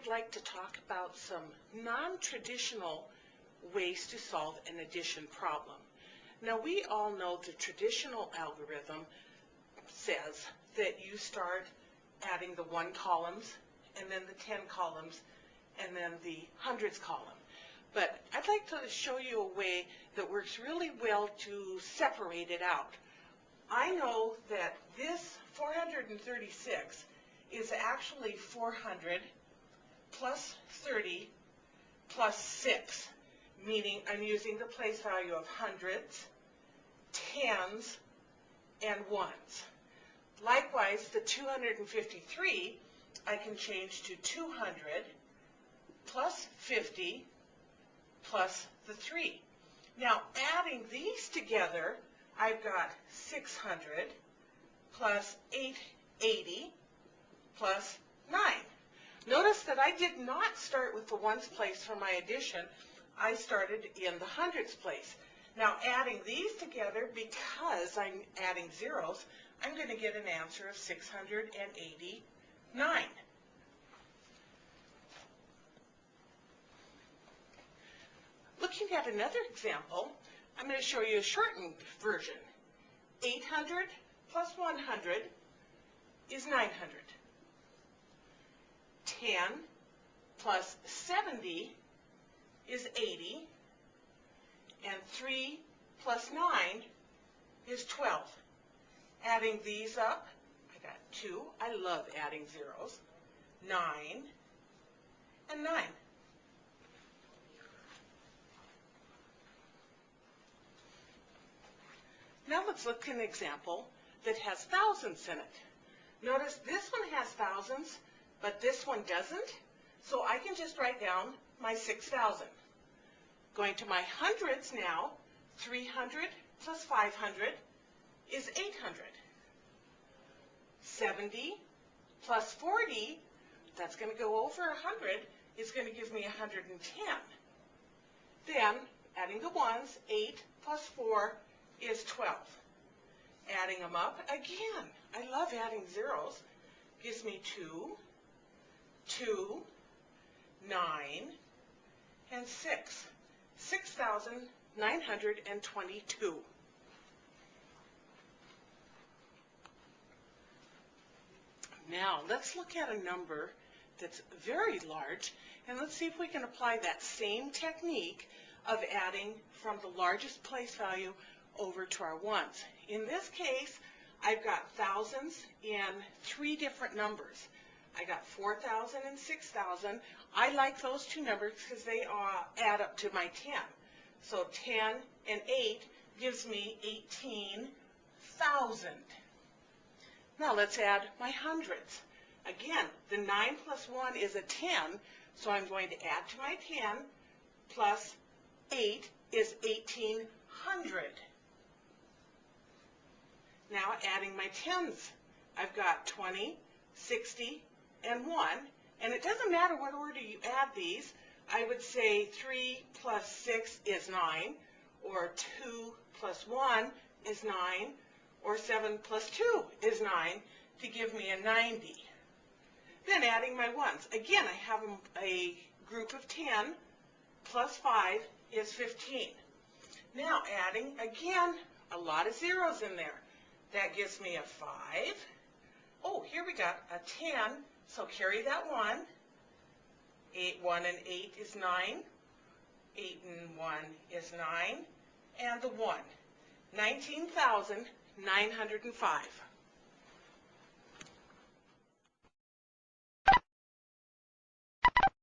I'd like to talk about some non-traditional ways to solve an addition problem. Now, we all know the traditional algorithm says that you start adding the 1 columns and then the 10 columns and then the hundreds column. But I'd like to show you a way that works really well to separate it out. I know that this 436 is actually 400 plus 30 plus 6, meaning I'm using the place value of hundreds, tens, and ones. Likewise, the 253 I can change to 200 plus 50 plus the 3. Now, adding these together, I've got 600 plus 880 plus 9. Notice that I did not start with the ones place for my addition. I started in the hundreds place. Now, adding these together, because I'm adding zeros, I'm going to get an answer of 689. Looking at another example, I'm going to show you a shortened version. 800 plus 100 is 900. 10 plus 70 is 80. And 3 plus 9 is 12. Adding these up, I got 2. I love adding zeros. 9 and 9. Now let's look at an example that has thousands in it. Notice this one has thousands, but this one doesn't. So I can just write down my 6,000. Going to my hundreds now, 300 plus 500 is 800. 70 plus 40, that's going to go over 100, is going to give me 110. Then, adding the ones, 8 plus 4 is 12. Adding them up, again, I love adding zeros, gives me 2, 2, 9, and 6. 6,922. Now, let's look at a number that's very large, and let's see if we can apply that same technique of adding from the largest place value over to our ones. In this case, I've got thousands in 3 different numbers. I got 4,000 and 6,000. I like those 2 numbers because they add up to my 10. So 10 and 8 gives me 18,000. Now let's add my hundreds. Again, the 9 plus 1 is a 10, so I'm going to add to my 10 plus 8 is 1,800. Now adding my tens. I've got 20, 60, and 1, and it doesn't matter what order you add these. I would say 3 plus 6 is 9, or 2 plus 1 is 9, or 7 plus 2 is 9 to give me a 90. Then adding my ones. Again, I have a group of 10 plus 5 is 15. Now adding, again, a lot of zeros in there. That gives me a 5. Oh, here we got a 10. So carry that 1. 1 and 8 is 9. 8 and 1 is 9. And the 1. 19,905.